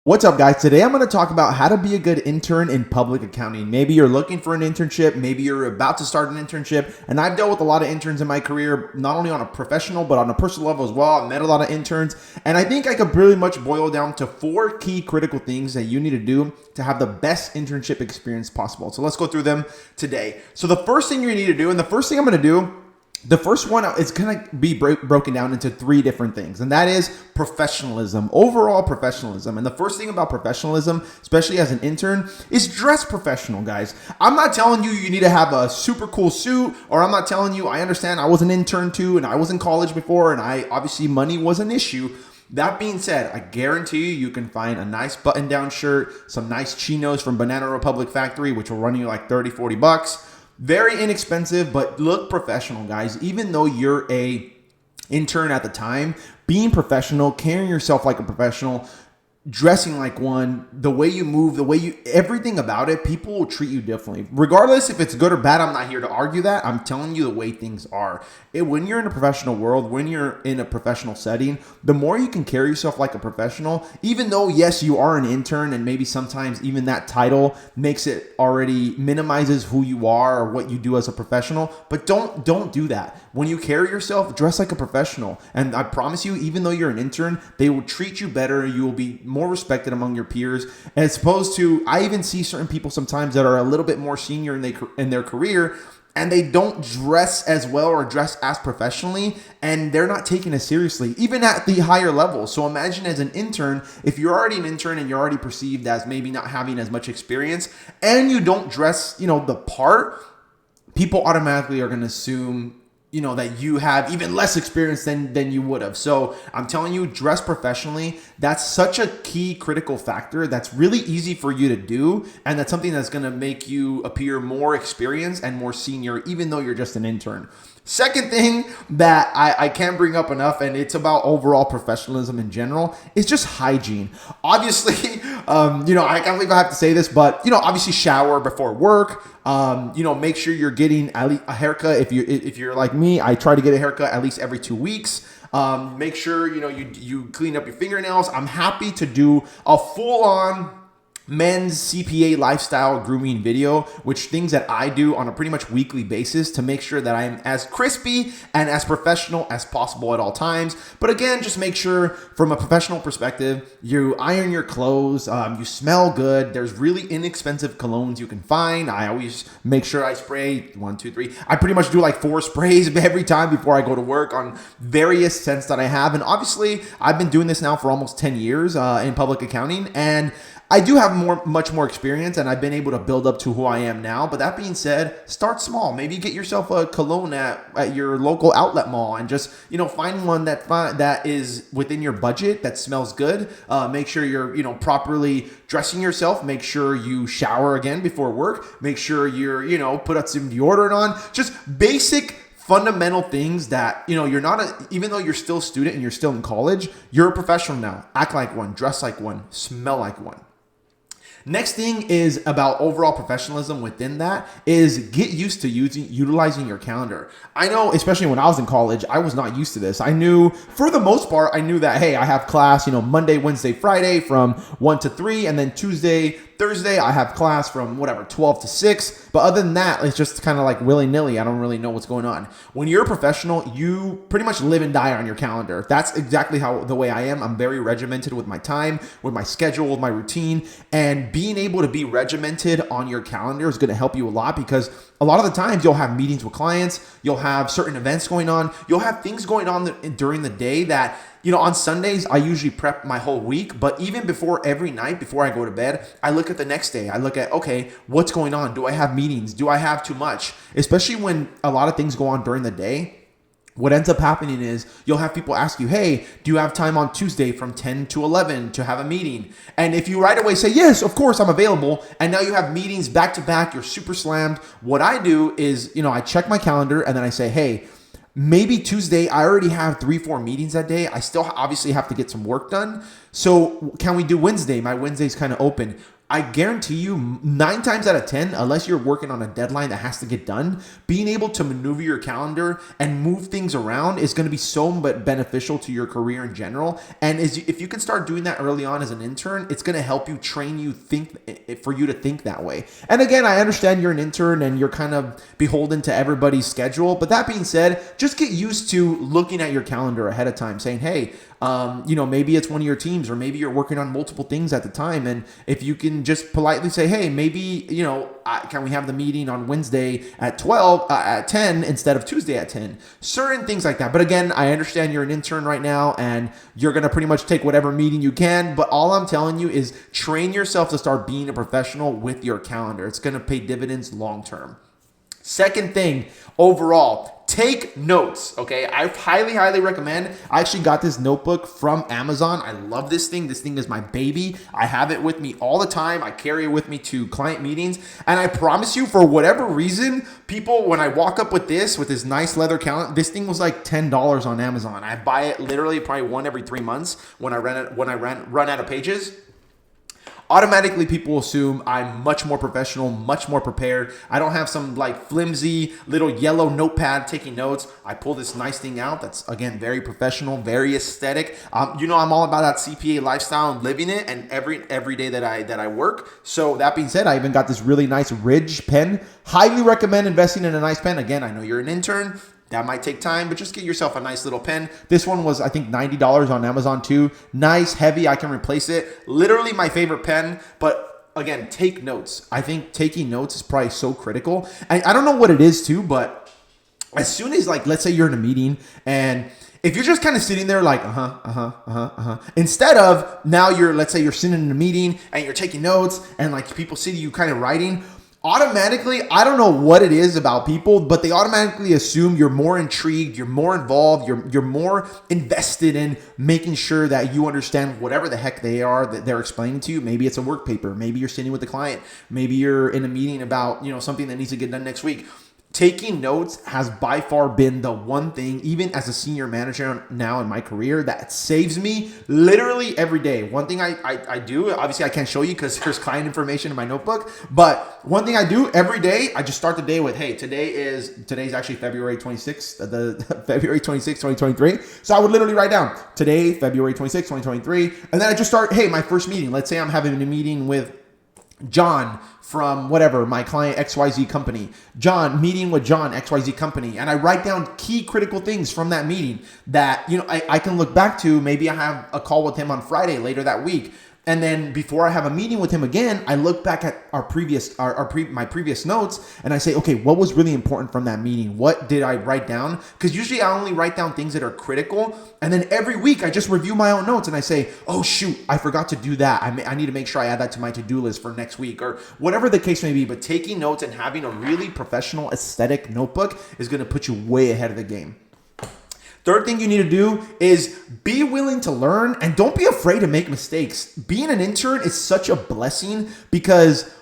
What's up, guys? Today I'm going to talk about how to be a good intern in public accounting. Maybe you're looking for an internship, maybe you're about to start an internship, and I've dealt with a lot of interns in my career, not only on a professional, but on a personal level as well. I've met a lot of interns, and I think I could pretty much boil down to 4 key critical things that you need to do to have the best internship experience possible. So let's go through them today. So the first thing you need to do, and the first thing I'm going to do, the first one is going to be broken down into 3 different things, and that is professionalism, overall professionalism. And the first thing about professionalism, especially as an intern, is dress professional, guys. I'm not telling you you need to have a super cool suit, or I'm not telling you, I understand I was an intern too, and I was in college before, and obviously money was an issue. That being said, I guarantee you can find a nice button-down shirt, some nice chinos from Banana Republic Factory, which will run you like 30, 40 bucks. Very inexpensive, but look professional, guys. Even though you're a intern at the time, being professional, carrying yourself like a professional, dressing like one, the way you move, everything about it, people will treat you differently. Regardless if it's good or bad, I'm not here to argue that. I'm telling you the way things are. When you're in a professional world, when you're in a professional setting, the more you can carry yourself like a professional, even though, yes, you are an intern and maybe sometimes even that title makes it already minimizes who you are or what you do as a professional, but don't do that. When you carry yourself, dress like a professional. And I promise you, even though you're an intern, they will treat you better. You will be more respected among your peers, as opposed to, I even see certain people sometimes that are a little bit more senior in their career, and they don't dress as well or dress as professionally, and they're not taken as seriously, even at the higher level. So imagine as an intern, if you're already an intern and you're already perceived as maybe not having as much experience, and you don't dress, the part, people automatically are going to assume that you have even less experience than you would have. So I'm telling you, dress professionally. That's such a key critical factor. That's really easy for you to do. And that's something that's going to make you appear more experienced and more senior, even though you're just an intern. Second thing that I can't bring up enough, and it's about overall professionalism in general, is just hygiene. Obviously, I can't believe I have to say this, but, obviously shower before work. Make sure you're getting at least a haircut. If you're like me, I try to get a haircut at least every 2 weeks. Make sure, you clean up your fingernails. I'm happy to do a full-on men's CPA lifestyle grooming video, which things that I do on a pretty much weekly basis to make sure that I'm as crispy and as professional as possible at all times. But again, just make sure from a professional perspective, you iron your clothes, you smell good. There's really inexpensive colognes you can find. I always make sure I spray 1, 2, 3. I pretty much do like 4 sprays every time before I go to work on various scents that I have. And obviously, I've been doing this now for almost 10 years in public accounting, and I do have much more experience, and I've been able to build up to who I am now. But that being said, start small. Maybe get yourself a cologne at your local outlet mall, and just find one that is within your budget, that smells good. Make sure you're properly dressing yourself. Make sure you shower again before work. Make sure you're put out some deodorant on. Just basic fundamental things that, you're not even though you're still a student and you're still in college, you're a professional now. Act like one, dress like one, smell like one. Next thing is about overall professionalism within that is get used to utilizing your calendar. I know, especially when I was in college, I was not used to this. I knew, for the most part, that, hey, I have class, Monday, Wednesday, Friday from 1 to 3, and then Tuesday, Thursday, I have class from 12 to 6. But other than that, it's just kind of like willy-nilly. I don't really know what's going on. When you're a professional, you pretty much live and die on your calendar. That's exactly the way I am. I'm very regimented with my time, with my schedule, with my routine. And being able to be regimented on your calendar is going to help you a lot, because a lot of the times you'll have meetings with clients, you'll have certain events going on, you'll have things going on during the day that, on Sundays, I usually prep my whole week, but even every night before I go to bed, I look at the next day. I look at, okay, what's going on? Do I have meetings? Do I have too much? Especially when a lot of things go on during the day. What ends up happening is you'll have people ask you, hey, do you have time on Tuesday from 10 to 11 to have a meeting? And if you right away say, yes, of course, I'm available, and now you have meetings back to back, you're super slammed. What I do is, I check my calendar and then I say, hey, maybe Tuesday, I already have 3-4 meetings that day. I still obviously have to get some work done. So can we do Wednesday? My Wednesday's kind of open. I guarantee you 9 times out of 10, unless you're working on a deadline that has to get done, being able to maneuver your calendar and move things around is going to be so beneficial to your career in general. And if you can start doing that early on as an intern, it's going to help you train you for you to think that way. And again, I understand you're an intern and you're kind of beholden to everybody's schedule. But that being said, just get used to looking at your calendar ahead of time saying, hey, maybe it's one of your teams or maybe you're working on multiple things at the time. And if you can just politely say, hey, maybe, can we have the meeting on Wednesday at 10 instead of Tuesday at 10? Certain things like that. But again, I understand you're an intern right now and you're going to pretty much take whatever meeting you can. But all I'm telling you is train yourself to start being a professional with your calendar. It's going to pay dividends long term. Second thing, overall, take notes, okay? I highly recommend. I actually got this notebook from Amazon. I love this thing. This thing is my baby. I have it with me all the time. I carry it with me to client meetings. And I promise you, for whatever reason, people, when I walk up with this nice leather calendar, this thing was like $10 on Amazon. I buy it literally probably one every 3 months when I run out of pages. Automatically, people assume I'm much more professional, much more prepared. I don't have some like flimsy little yellow notepad taking notes. I pull this nice thing out that's, again, very professional, very aesthetic. I'm all about that CPA lifestyle and living it, and every day that I work. So that being said, I even got this really nice Ridge pen. Highly recommend investing in a nice pen. Again, I know you're an intern. That might take time, but just get yourself a nice little pen. This one was, I think, $90 on Amazon too. Nice, heavy, I can replace it. Literally my favorite pen, but again, take notes. I think taking notes is probably so critical. And I don't know what it is too, but as soon as, like, let's say you're in a meeting and if you're just kind of sitting there like, instead of now let's say you're sitting in a meeting and you're taking notes and like people see you kind of writing, automatically, I don't know what it is about people, but they automatically assume you're more intrigued, you're more involved, you're more invested in making sure that you understand whatever the heck they are that they're explaining to you. Maybe it's a work paper, maybe you're sitting with the client, maybe you're in a meeting about, something that needs to get done next week. Taking notes has by far been the one thing, even as a senior manager now in my career, that saves me literally every day. One thing I do, obviously I can't show you because there's client information in my notebook, but one thing I do every day, I just start the day with, hey, today's actually February 26th, February 26th, 2023. So I would literally write down today, February 26th, 2023. And then I just start, hey, my first meeting. Let's say I'm having a meeting with John from whatever, my client XYZ company. John, meeting with John, XYZ company. And I write down key critical things from that meeting that, I can look back to. Maybe I have a call with him on Friday later that week. And then before I have a meeting with him again, I look back at my previous notes and I say, okay, what was really important from that meeting? What did I write down? Because usually I only write down things that are critical. And then every week I just review my own notes and I say, oh shoot, I forgot to do that. I need to make sure I add that to my to-do list for next week or whatever the case may be. But taking notes and having a really professional aesthetic notebook is going to put you way ahead of the game. Third thing you need to do is be willing to learn and don't be afraid to make mistakes. Being an intern is such a blessing because,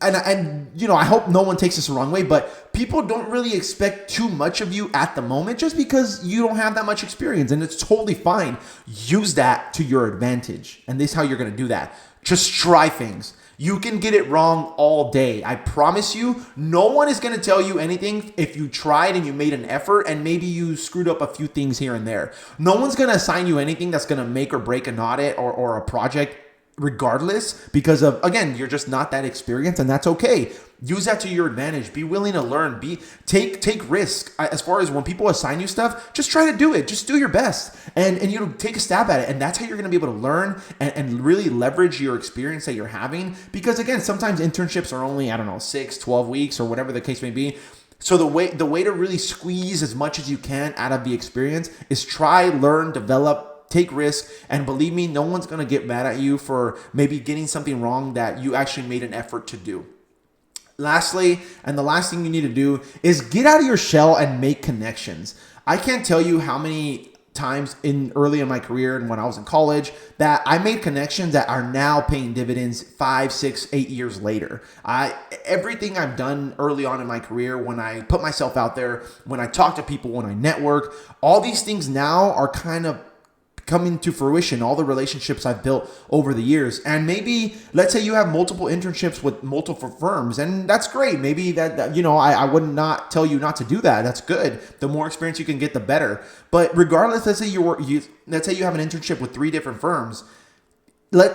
I hope no one takes this the wrong way, but people don't really expect too much of you at the moment just because you don't have that much experience, and it's totally fine. Use that to your advantage, and this is how you're going to do that. Just try things. You can get it wrong all day. I promise you, no one is going to tell you anything if you tried and you made an effort and maybe you screwed up a few things here and there. No one's going to assign you anything that's going to make or break an audit or a project regardless because of, again, you're just not that experienced, and that's okay. Use that to your advantage. Be willing to learn. Take risk. As far as when people assign you stuff, just try to do it. Just do your best and take a stab at it. And that's how you're going to be able to learn and really leverage your experience that you're having. Because again, sometimes internships are only, 6, 12 weeks or whatever the case may be. So the way to really squeeze as much as you can out of the experience is try, learn, develop, take risks, and believe me, no one's going to get mad at you for maybe getting something wrong that you actually made an effort to do. Lastly, and the last thing you need to do is get out of your shell and make connections. I can't tell you how many times early in my career and when I was in college that I made connections that are now paying dividends 5, 6, 8 years later. Everything I've done early on in my career, when I put myself out there, when I talk to people, when I network, all these things now are kind of coming to fruition, all the relationships I've built over the years. And maybe, let's say you have multiple internships with multiple firms, and that's great. Maybe that I would not tell you not to do that. That's good. The more experience you can get, the better. But regardless, let's say you have an internship with 3 different firms.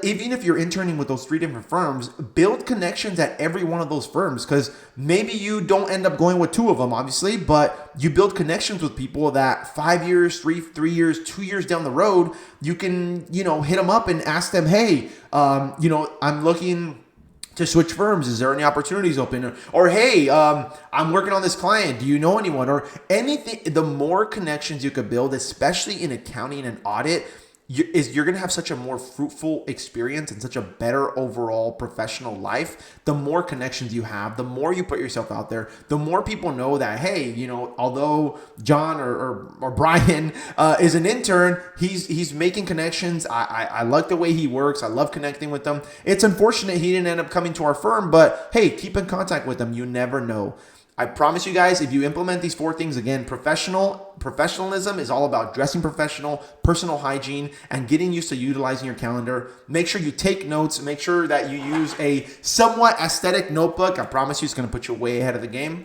Even if you're interning with those 3 different firms, build connections at every one of those firms, because maybe you don't end up going with 2 of them, obviously, but you build connections with people that 5 years, 3 years, 2 years down the road, you can, hit them up and ask them, hey, I'm looking to switch firms. Is there any opportunities open? Or hey, I'm working on this client. Do you know anyone? Or anything. The more connections you could build, especially in accounting and audit, you're going to have such a more fruitful experience and such a better overall professional life. The more connections you have, the more you put yourself out there, the more people know that, hey, although John or Bryan is an intern, he's making connections. I like the way he works. I love connecting with them. It's unfortunate he didn't end up coming to our firm, but hey, keep in contact with them. You never know. I promise you guys, if you implement these 4 things, again, professionalism is all about dressing professional, personal hygiene, and getting used to utilizing your calendar. Make sure you take notes. Make sure that you use a somewhat aesthetic notebook. I promise you it's going to put you way ahead of the game.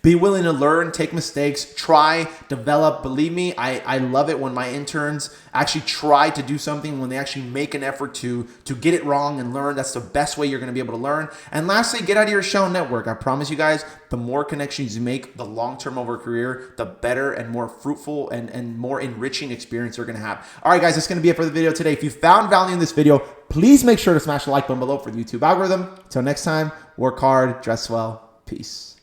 Be willing to learn, take mistakes, try, develop. Believe me, I love it when my interns actually try to do something, when they actually make an effort to get it wrong and learn. That's the best way you're going to be able to learn. And lastly, get out of your shell network. I promise you guys, the more connections you make, the long-term over career, the better and more fruitful and more enriching experience you're going to have. All right, guys, that's going to be it for the video today. If you found value in this video, please make sure to smash the like button below for the YouTube algorithm. Until next time, work hard, dress well, peace.